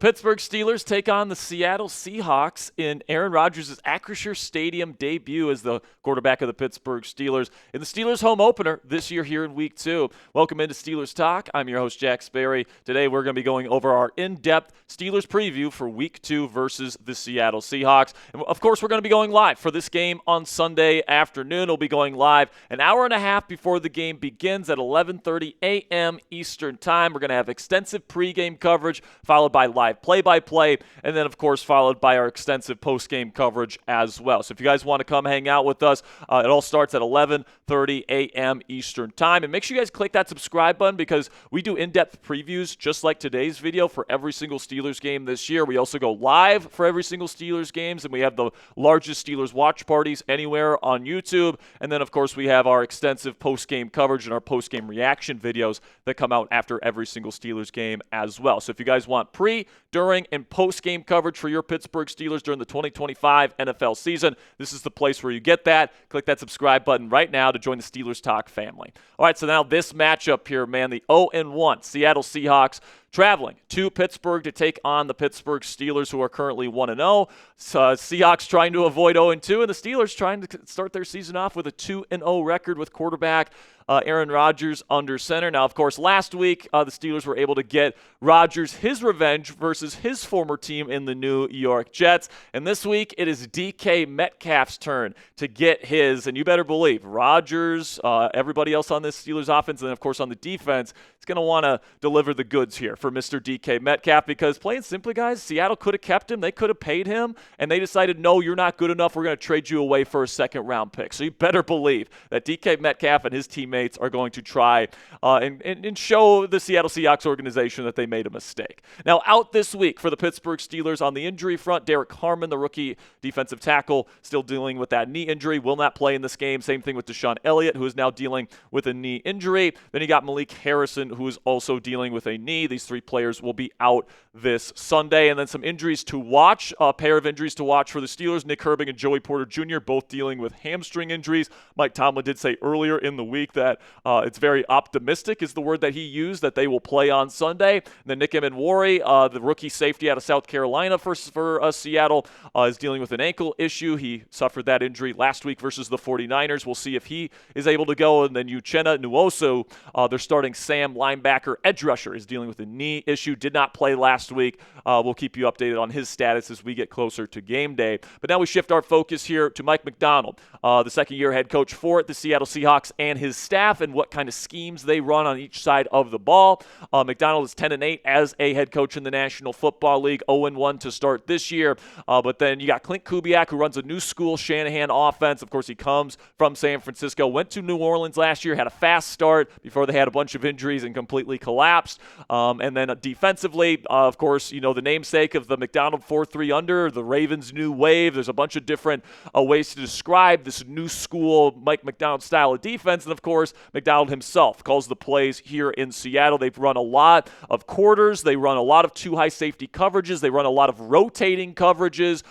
Pittsburgh Steelers take on the Seattle Seahawks in Aaron Rodgers' Acrisure Stadium debut as the quarterback of the Pittsburgh Steelers in the Steelers home opener this year here in Week 2. Welcome into Steelers Talk. I'm your host, Jack Sperry. Today we're going to be going over our in-depth Steelers preview for Week 2 versus the Seattle Seahawks. And of course, we're going to be going live for this game on Sunday afternoon. It'll be going live an hour and a half before the game begins at 11:30 a.m. Eastern Time. We're going to have extensive pregame coverage, followed by live play-by-play, and then, of course, followed by our extensive post-game coverage as well. So if you guys want to come hang out with us, it all starts at 11:30 a.m. Eastern Time. And make sure you guys click that subscribe button because we do in-depth previews just like today's video for every single Steelers game this year. We also go live for every single Steelers games, and we have the largest Steelers watch parties anywhere on YouTube. And then, of course, we have our extensive post-game coverage and our post-game reaction videos that come out after every single Steelers game as well. So if you guys want pre, during, and post-game coverage for your Pittsburgh Steelers during the 2025 NFL season, this is the place where you get that. Click that subscribe button right now to join the Steelers Talk family. All right, so now this matchup here, man, the 0-1 Seattle Seahawks traveling to Pittsburgh to take on the Pittsburgh Steelers, who are currently 1-0. Seahawks trying to avoid 0-2, and the Steelers trying to start their season off with a 2-0 record with quarterback Aaron Rodgers under center. Now, of course, last week, the Steelers were able to get Rodgers his revenge versus his former team in the New York Jets. And this week, it is DK Metcalf's turn to get his. And you better believe Rodgers, everybody else on this Steelers offense, and, of course, on the defense, is going to want to deliver the goods here for Mr. DK Metcalf because, plain simply, guys, Seattle could have kept him. They could have paid him, and they decided, no, you're not good enough. We're going to trade you away for a second-round pick. So you better believe that DK Metcalf and his teammates are going to try and show the Seattle Seahawks organization that they made a mistake. Now, out this week for the Pittsburgh Steelers on the injury front, Derek Harmon, the rookie defensive tackle, still dealing with that knee injury, will not play in this game. Same thing with Deshaun Elliott, who is now dealing with a knee injury. Then you got Malik Harrison, who is also dealing with a knee. These three players will be out this Sunday. And then some injuries to watch, a pair of injuries to watch for the Steelers. Nick Herbig and Joey Porter Jr. both dealing with hamstring injuries. Mike Tomlin did say earlier in the week that it's very optimistic is the word that he used, that they will play on Sunday. And then Nick Emmanwori, the rookie safety out of South Carolina for Seattle, is dealing with an ankle issue. He suffered that injury last week versus the 49ers. We'll see if he is able to go. And then Uchenna Nwosu, their starting Sam linebacker edge rusher, is dealing with a knee issue. Did not play last week. We'll keep you updated on his status as we get closer to game day. But now we shift our focus here to Mike Macdonald, the second-year head coach for the Seattle Seahawks, and his staff and what kind of schemes they run on each side of the ball. Macdonald is 10-8 as a head coach in the National Football League, 0-1 to start this year. But then you got Clint Kubiak, who runs a new school Shanahan offense. Of course, he comes from San Francisco, went to New Orleans last year, had a fast start before they had a bunch of injuries and completely collapsed. And then defensively, of course, you know, the namesake of the Macdonald 4-3 under, the Ravens' new wave. There's a bunch of different ways to describe this new school Mike Macdonald style of defense. And, of course, Macdonald himself calls the plays here in Seattle. They've run a lot of quarters. They run a lot of two high safety coverages. They run a lot of rotating coverages.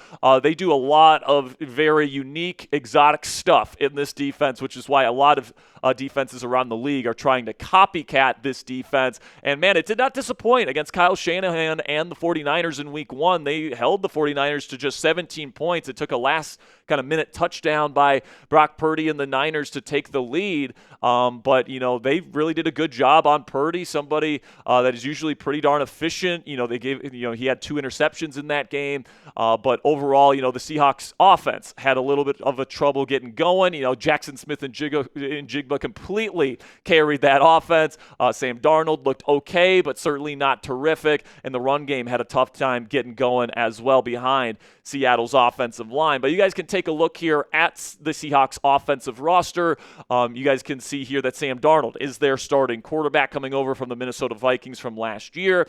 They do a lot of very unique, exotic stuff in this defense, which is why a lot of defenses around the league are trying to copycat this defense. And, man, it did not disappoint against Kyle Shanahan and the 49ers in Week 1. They held the 49ers to just 17 points. It took a last kind of minute touchdown by Brock Purdy and the Niners to take the lead. But, you know, they really did a good job on Purdy, somebody that is usually pretty darn efficient. You know, they gave, you know, he had 2 interceptions in that game. But overall, you know, the Seahawks offense had a little bit of a trouble getting going. You know, Jaxson Smith-Njigba completely carried that offense. Sam Darnold looked okay, but certainly not terrific. And the run game had a tough time getting going as well behind Seattle's offensive line. But you guys can take a look here at the Seahawks offensive roster. You guys can see here that Sam Darnold is their starting quarterback coming over from the Minnesota Vikings from last year.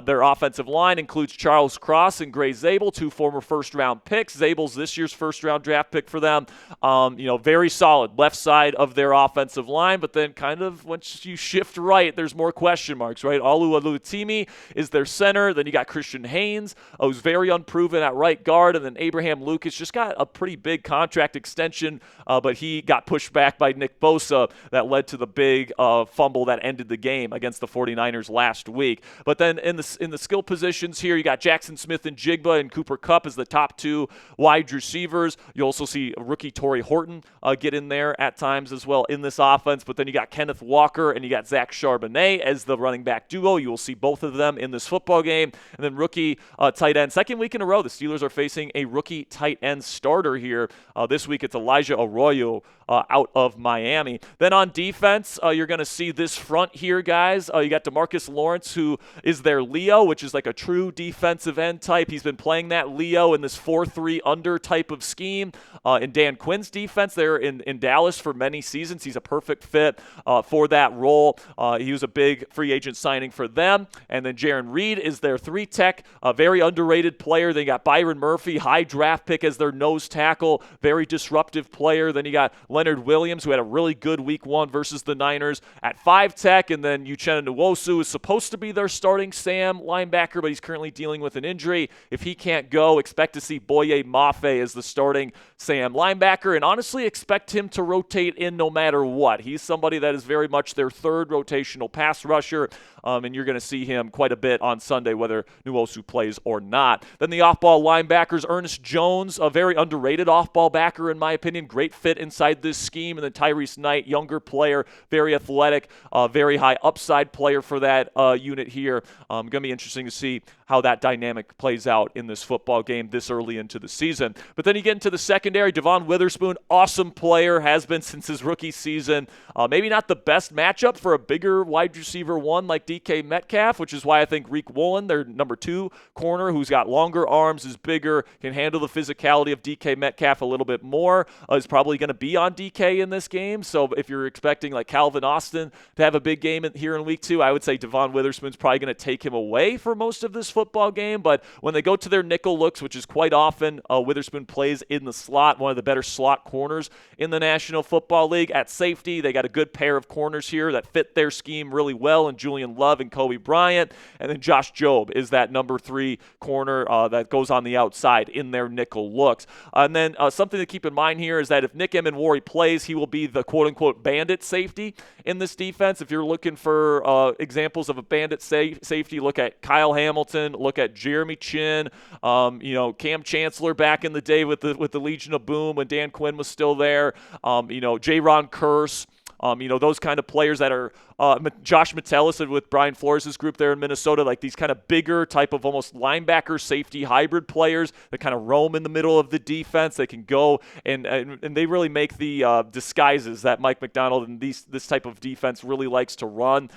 Their offensive line includes Charles Cross and Gray Zabel, 2 former first-round picks. Zabel's this year's first-round draft pick for them. You know, very solid left side of their offensive line, but then kind of once you shift right, there's more question marks, right? Olu Oluatimi is their center. Then you got Christian Haynes, who's very unproven at right guard, and then Abraham Lucas just got a pretty big contract extension, but he got pushed back by Nick Bosa. That led to the big fumble that ended the game against the 49ers last week. But then in the skill position, positions here, you got Jaxson Smith-Njigba and Cooper Kupp as the top 2 wide receivers. You also see rookie Torrey Horton get in there at times as well in this offense. But then you got Kenneth Walker and you got Zach Charbonnet as the running back duo. You will see both of them in this football game. And then rookie tight end. Second week in a row, the Steelers are facing a rookie tight end starter here. This week it's Elijah Arroyo out of Miami. Then on defense, you're going to see this front here, guys. You got DeMarcus Lawrence, who is their Leo, which is like a true defensive end type. He's been playing that Leo in this 4-3 under type of scheme. In Dan Quinn's defense there in Dallas for many seasons, he's a perfect fit for that role. He was a big free agent signing for them. And then Jaron Reed is their 3-tech, a very underrated player. They got Byron Murphy, high draft pick as their nose tackle, very disruptive player. Then you got Leonard Williams, who had a really good week 1 versus the Niners at 5-tech. And then Uchenna Nwosu is supposed to be their starting Sam linebacker, but he's currently dealing with an injury. If he can't go, expect to see Boye Mafe as the starting Sam linebacker, and honestly expect him to rotate in no matter what. He's somebody that is very much their 3rd rotational pass rusher, and you're going to see him quite a bit on Sunday, whether Nwosu plays or not. Then the off-ball linebackers, Ernest Jones, a very underrated off-ball backer in my opinion, great fit inside this scheme, and then Tyrese Knight, younger player, very athletic, very high upside player for that unit here. Going to be interesting to see how that dynamic plays out in this football game this early into the season. But then you get into the secondary. Devon Witherspoon, awesome player, has been since his rookie season. Maybe not the best matchup for a bigger wide receiver 1 like DK Metcalf, which is why I think Reek Woolen, their number 2 corner, who's got longer arms, is bigger, can handle the physicality of DK Metcalf a little bit more, is probably going to be on DK in this game. So if you're expecting like Calvin Austin to have a big game here in week 2, I would say Devon Witherspoon's probably going to take him away for most of this football game. But when they go to their nickel looks, which is quite often, Witherspoon plays in the slot, one of the better slot corners in the National Football League. At safety, they got a good pair of corners here that fit their scheme really well, and Julian Love and Kobe Bryant. And then Josh Jobe is that number 3 corner that goes on the outside in their nickel looks. And then something to keep in mind here is that if Nick Emmanwori plays, he will be the quote-unquote bandit safety in this defense. If you're looking for examples of a bandit safety, look at Kyle Hamilton, look at Jeremy Chin, Cam Chancellor back in the day with the Legion of Boom when Dan Quinn was still there, J-Ron Curse, those kind of players that are Josh Metellus with Brian Flores' group there in Minnesota, like these kind of bigger type of almost linebacker safety hybrid players that kind of roam in the middle of the defense. They can go and they really make the disguises that Mike McDonald and this type of defense really likes to run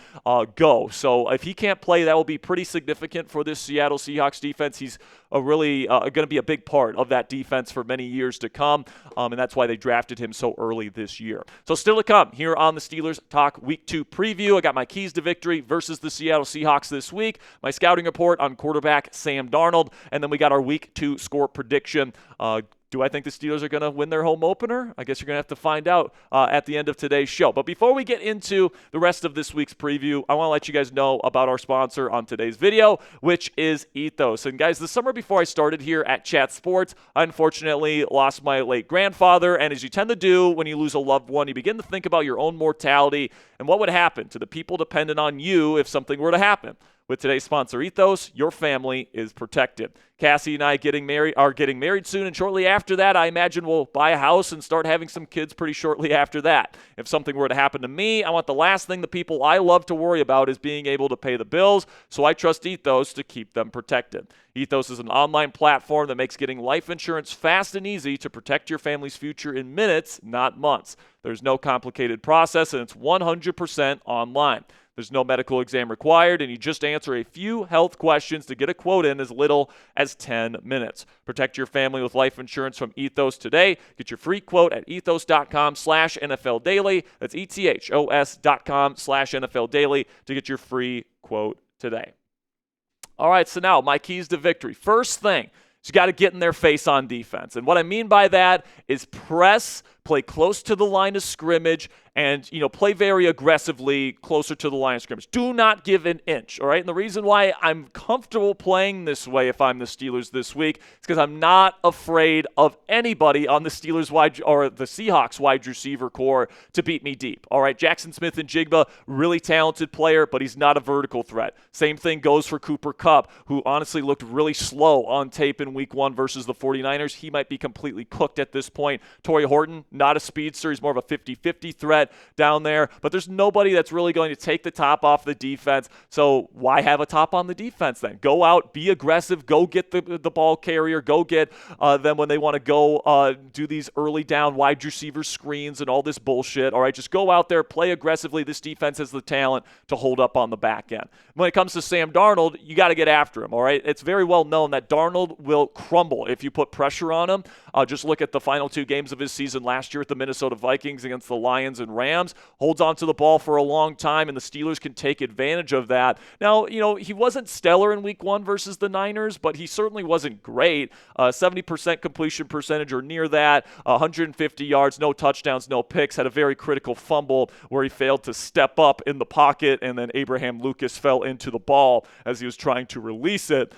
go. So if he can't play, that will be pretty significant for this Seattle Seahawks defense. He's really going to be a big part of that defense for many years to come, and that's why they drafted him so early this year. So still to come here on the Steelers Talk Week 2 preview. I got my keys to victory versus the Seattle Seahawks this week, my scouting report on quarterback Sam Darnold, and then we got our Week 2 score prediction. Do I think the Steelers are going to win their home opener? I guess you're going to have to find out at the end of today's show. But before we get into the rest of this week's preview, I want to let you guys know about our sponsor on today's video, which is Ethos. And guys, the summer before I started here at Chat Sports, I unfortunately lost my late grandfather. And as you tend to do when you lose a loved one, you begin to think about your own mortality and what would happen to the people dependent on you if something were to happen. With today's sponsor, Ethos, your family is protected. Cassie and I are getting married soon, and shortly after that, I imagine we'll buy a house and start having some kids pretty shortly after that. If something were to happen to me, I want the last thing the people I love to worry about is being able to pay the bills, so I trust Ethos to keep them protected. Ethos is an online platform that makes getting life insurance fast and easy to protect your family's future in minutes, not months. There's no complicated process, and it's 100% online. There's no medical exam required, and you just answer a few health questions to get a quote in as little as 10 minutes. Protect your family with life insurance from Ethos today. Get your free quote at ethos.com/NFL Daily. That's ethos.com/NFL Daily to get your free quote today. All right, so now my keys to victory. First thing, you got to get in their face on defense. And what I mean by that is press play close to the line of scrimmage, and, play very aggressively closer to the line of scrimmage. Do not give an inch, all right? And the reason why I'm comfortable playing this way if I'm the Steelers this week is because I'm not afraid of anybody on the the Seahawks wide receiver core to beat me deep, all right? Jaxson Smith-Njigba, really talented player, but he's not a vertical threat. Same thing goes for Kupp, who honestly looked really slow on tape in week 1 versus the 49ers. He might be completely cooked at this point. Torrey Horton, not a speedster. He's more of a 50-50 threat down there, but there's nobody that's really going to take the top off the defense. So why have a top on the defense then? Go out, be aggressive, go get the ball carrier, go get them when they want to go do these early down wide receiver screens and all this bullshit. All right, just go out there, play aggressively. This defense has the talent to hold up on the back end. When it comes to Sam Darnold, you got to get after him, all right? It's very well known that Darnold will crumble if you put pressure on him. Just look at the final 2 games of his season last year with the Minnesota Vikings against the Lions and Rams. Holds on to the ball for a long time, and the Steelers can take advantage of that. Now, he wasn't stellar in week 1 versus the Niners, but he certainly wasn't great. 70% completion percentage or near that, 150 yards, no touchdowns, no picks, had a very critical fumble where he failed to step up in the pocket, and then Abraham Lucas fell into the ball as he was trying to release it.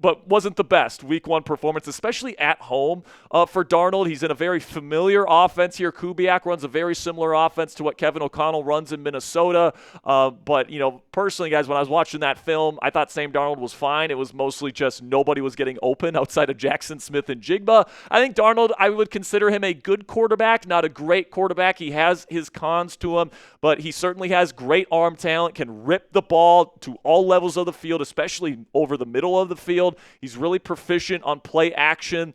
But wasn't the best week 1 performance, especially at home for Darnold. He's in a very familiar offense here. Kubiak runs a very similar offense to what Kevin O'Connell runs in Minnesota. But, personally, guys, when I was watching that film, I thought Sam Darnold was fine. It was mostly just nobody was getting open outside of Jaxson Smith-Njigba. I think Darnold, I would consider him a good quarterback, not a great quarterback. He has his cons to him, but he certainly has great arm talent, can rip the ball to all levels of the field, especially over the middle of the field. He's really proficient on play action.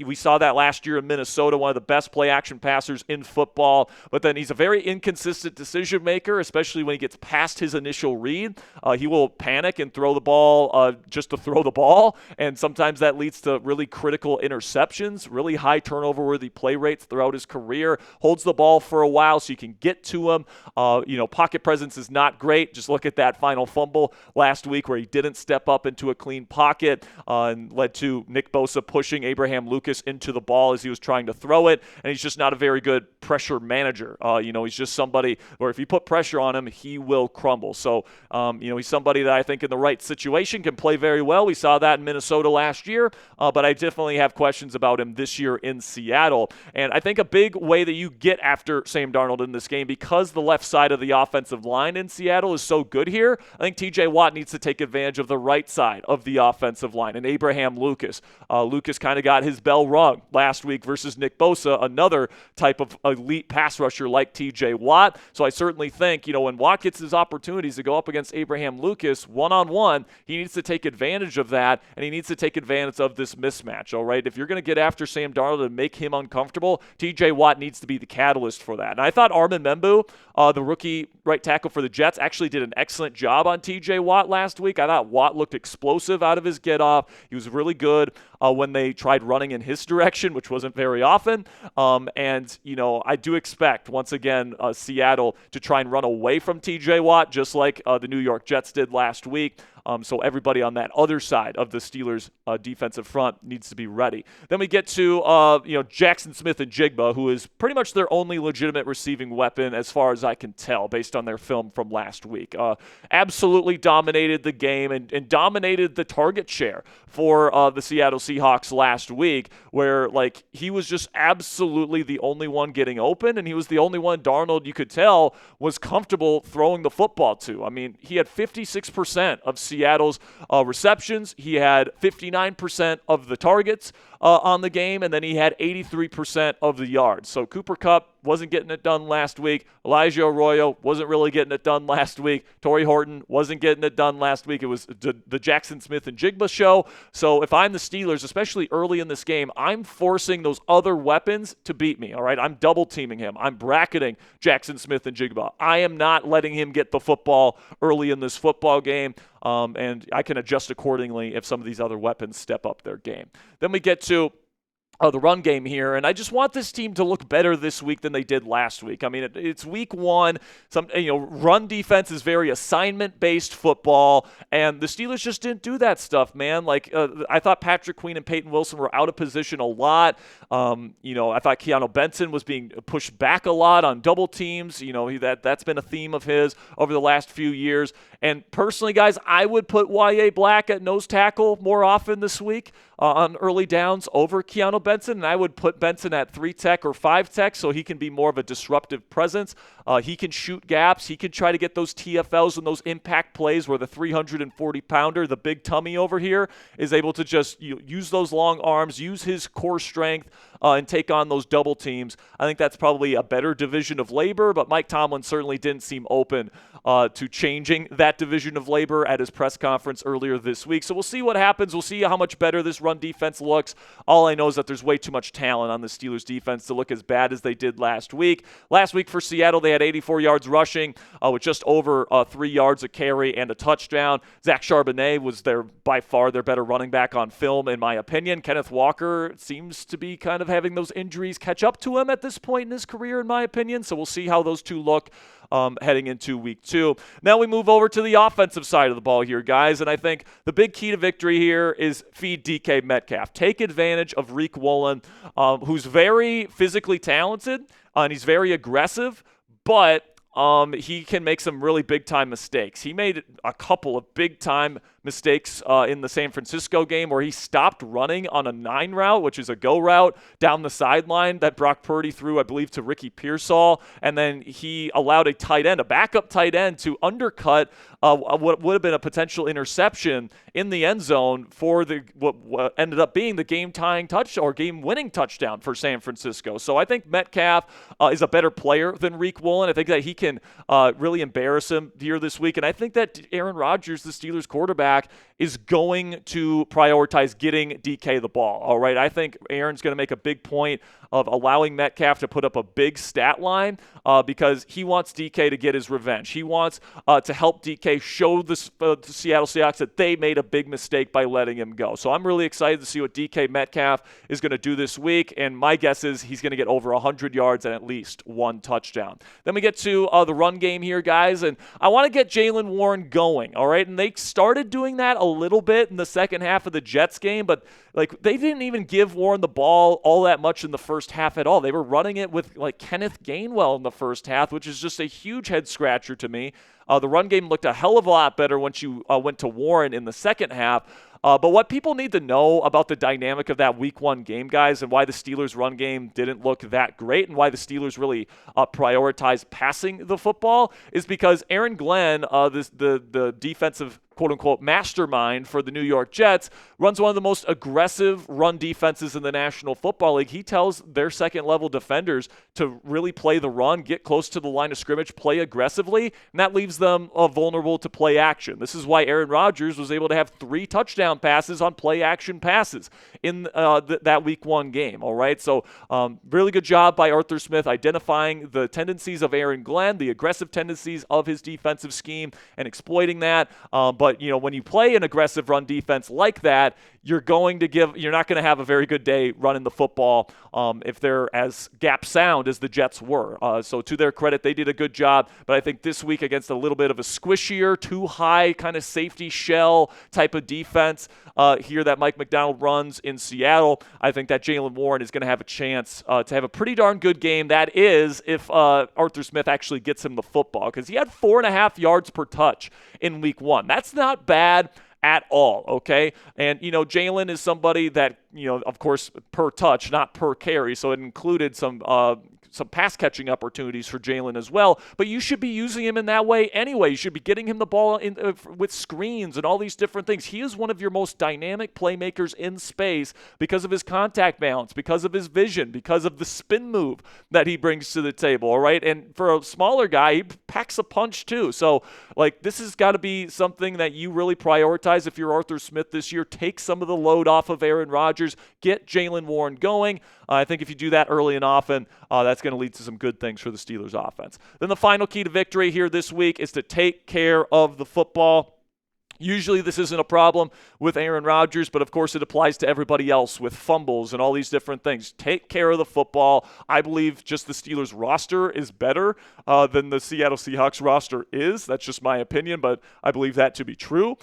We saw that last year in Minnesota, one of the best play-action passers in football. But then he's a very inconsistent decision maker, especially when he gets past his initial read. He will panic and throw the ball just to throw the ball, and sometimes that leads to really critical interceptions, really high turnover-worthy play rates throughout his career. Holds the ball for a while so you can get to him. Pocket presence is not great. Just look at that final fumble last week where he didn't step up into a clean pocket and led to Nick Bosa pushing Abraham Lucas into the ball as he was trying to throw it, and he's just not a very good pressure manager. He's just somebody where if you put pressure on him, he will crumble. So, he's somebody that I think in the right situation can play very well. We saw that in Minnesota last year, but I definitely have questions about him this year in Seattle. And I think a big way that you get after Sam Darnold in this game, because the left side of the offensive line in Seattle is so good here, I think TJ Watt needs to take advantage of the right side of the offensive line, and Abraham Lucas. Lucas kind of got his bell rung last week versus Nick Bosa, another type of elite pass rusher like TJ Watt. So I certainly think, when Watt gets his opportunities to go up against Abraham Lucas one-on-one, he needs to take advantage of that, and he needs to take advantage of this mismatch, all right? If you're going to get after Sam Darnold and make him uncomfortable, TJ Watt needs to be the catalyst for that. And I thought Armin Membu, the rookie right tackle for the Jets, actually did an excellent job on TJ Watt last week. I thought Watt looked explosive out of his get-off. He was really good when they tried running in his direction, which wasn't very often. I do expect, once again, Seattle to try and run away from TJ Watt, just like the New York Jets did last week. So everybody on that other side of the Steelers' defensive front needs to be ready. Then we get to Jaxson Smith-Njigba, who is pretty much their only legitimate receiving weapon as far as I can tell based on their film from last week. Absolutely dominated the game and dominated the target share for the Seattle Seahawks last week, where he was just absolutely the only one getting open, and he was the only one Darnold, you could tell, was comfortable throwing the football to. I mean, he had 56% of Seattle's receptions. He had 59% of the targets on the game, and then he had 83% of the yards. So Kupp wasn't getting it done last week. Elijah Arroyo wasn't really getting it done last week. Torrey Horton wasn't getting it done last week. It was the Jaxson Smith-Njigba show. So if I'm the Steelers, especially early in this game, I'm forcing those other weapons to beat me, all right? I'm double-teaming him. I'm bracketing Jaxson Smith-Njigba. I am not letting him get the football early in this football game. And I can adjust accordingly if some of these other weapons step up their game. Then we get to the run game here, and I just want this team to look better this week than they did last week. I mean, it's week one. Run defense is very assignment-based football, and the Steelers just didn't do that stuff, man. I thought Patrick Queen and Peyton Wilson were out of position a lot. I thought Keanu Benson was being pushed back a lot on double teams. That's been a theme of his over the last few years. And personally, guys, I would put Y.A. Black at nose tackle more often this week on early downs over Keanu Benson, and I would put Benson at 3-tech or 5-tech so he can be more of a disruptive presence. He can shoot gaps. He can try to get those TFLs and those impact plays where the 340-pounder, the big tummy over here, is able to just use those long arms, use his core strength, and take on those double teams. I think that's probably a better division of labor, but Mike Tomlin certainly didn't seem open to changing that division of labor at his press conference earlier this week. So we'll see what happens. We'll see how much better this run defense looks. All I know is that there's way too much talent on the Steelers defense to look as bad as they did last week. Last week for Seattle, they had 84 yards rushing with just over 3 yards a carry and a touchdown. Zach Charbonnet was by far their better running back on film, in my opinion. Kenneth Walker seems to be kind of having those injuries catch up to him at this point in his career, in my opinion. So we'll see how those two look heading into week 2. Now we move over to the offensive side of the ball here, guys, and I think the big key to victory here is feed DK Metcalf. Take advantage of Riq Woolen, who's very physically talented, and he's very aggressive, but he can make some really big-time mistakes. He made a couple of big-time mistakes in the San Francisco game where he stopped running on a 9 route, which is a go route, down the sideline that Brock Purdy threw, I believe, to Ricky Pearsall, and then he allowed a backup tight end, to undercut what would have been a potential interception in the end zone for what ended up being the game-tying or game-winning touchdown for San Francisco. So I think Metcalf is a better player than Riq Woolen. I think that he can really embarrass him here this week, and I think that Aaron Rodgers, the Steelers quarterback, is going to prioritize getting DK the ball. All right, I think Aaron's going to make a big point of allowing Metcalf to put up a big stat line because he wants DK to get his revenge. He wants to help DK show the Seattle Seahawks that they made a big mistake by letting him go. So I'm really excited to see what DK Metcalf is going to do this week, and my guess is he's going to get over 100 yards and at least 1 touchdown. Then we get to the run game here, guys, and I want to get Jaylen Warren going, all right? And they started doing that a little bit in the second half of the Jets game, but they didn't even give Warren the ball all that much in the first half at all. They were running it with Kenneth Gainwell in the first half, which is just a huge head scratcher to me. The run game looked a hell of a lot better once you went to Warren in the second half. But what people need to know about the dynamic of that Week 1 game, guys, and why the Steelers' run game didn't look that great and why the Steelers really prioritized passing the football is because Aaron Glenn, the defensive quote-unquote mastermind for the New York Jets, runs one of the most aggressive run defenses in the National Football League. He tells their second-level defenders to really play the run, get close to the line of scrimmage, play aggressively, and that leaves them vulnerable to play action. This is why Aaron Rodgers was able to have 3 touchdown passes on play-action passes in that Week 1 game, all right? So really good job by Arthur Smith identifying the tendencies of Aaron Glenn, the aggressive tendencies of his defensive scheme, and exploiting that. But when you play an aggressive run defense like that, you're not going to have a very good day running the football if they're as gap sound as the Jets were. So to their credit, they did a good job. But I think this week against a little bit of a squishier, too high kind of safety shell type of defense here that Mike McDonald runs in Seattle, I think that Jaylen Warren is going to have a chance to have a pretty darn good game. That is if Arthur Smith actually gets him the football, because he had 4.5 yards per touch in Week 1. That's not bad at all, okay? And, Jaylen is somebody that, of course, per touch, not per carry, so it included some pass-catching opportunities for Jaylen as well, but you should be using him in that way anyway. You should be getting him the ball with screens and all these different things. He is one of your most dynamic playmakers in space because of his contact balance, because of his vision, because of the spin move that he brings to the table, all right? And for a smaller guy, he packs a punch too. So, this has got to be something that you really prioritize if you're Arthur Smith this year. Take some of the load off of Aaron Rodgers. Get Jaylen Warren going. I think if you do that early and often, that's going to lead to some good things for the Steelers offense. Then the final key to victory here this week is to take care of the football. Usually this isn't a problem with Aaron Rodgers, but of course it applies to everybody else with fumbles and all these different things. Take care of the football. I believe just the Steelers roster is better than the Seattle Seahawks roster is. That's just my opinion, but I believe that to be true.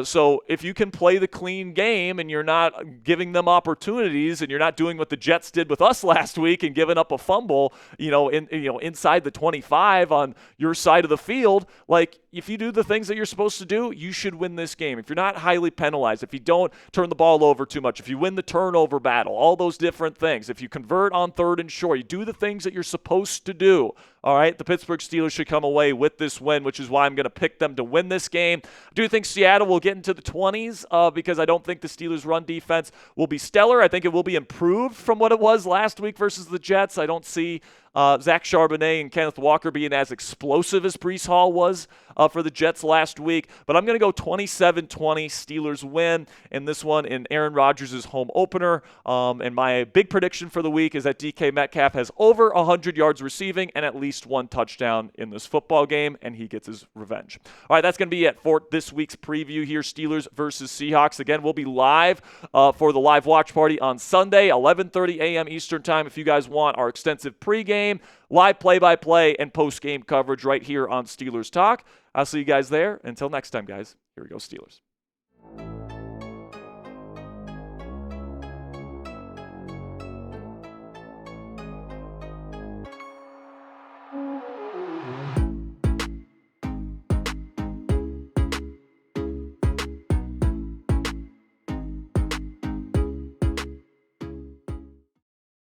So if you can play the clean game and you're not giving them opportunities and you're not doing what the Jets did with us last week and giving up a fumble, inside the 25 on your side of the field, like if you do the things that you're supposed to do, you should win this game. If you're not highly penalized, if you don't turn the ball over too much, if you win the turnover battle, all those different things, if you convert on 3rd and short, you do the things that you're supposed to do. All right, the Pittsburgh Steelers should come away with this win, which is why I'm going to pick them to win this game. I do think Seattle will get into the 20s because I don't think the Steelers' run defense will be stellar. I think it will be improved from what it was last week versus the Jets. I don't see Zach Charbonnet and Kenneth Walker being as explosive as Breece Hall was for the Jets last week. But I'm going to go 27-20 Steelers win in this one in Aaron Rodgers' home opener. And my big prediction for the week is that DK Metcalf has over 100 yards receiving and at least 1 touchdown in this football game, and he gets his revenge. All right, that's going to be it for this week's preview here, Steelers versus Seahawks. Again, we'll be live for the live watch party on Sunday, 11:30 a.m. Eastern Time. If you guys want our extensive pregame, live play-by-play, and post-game coverage right here on Steelers Talk. I'll see you guys there. Until next time, guys, here we go, Steelers.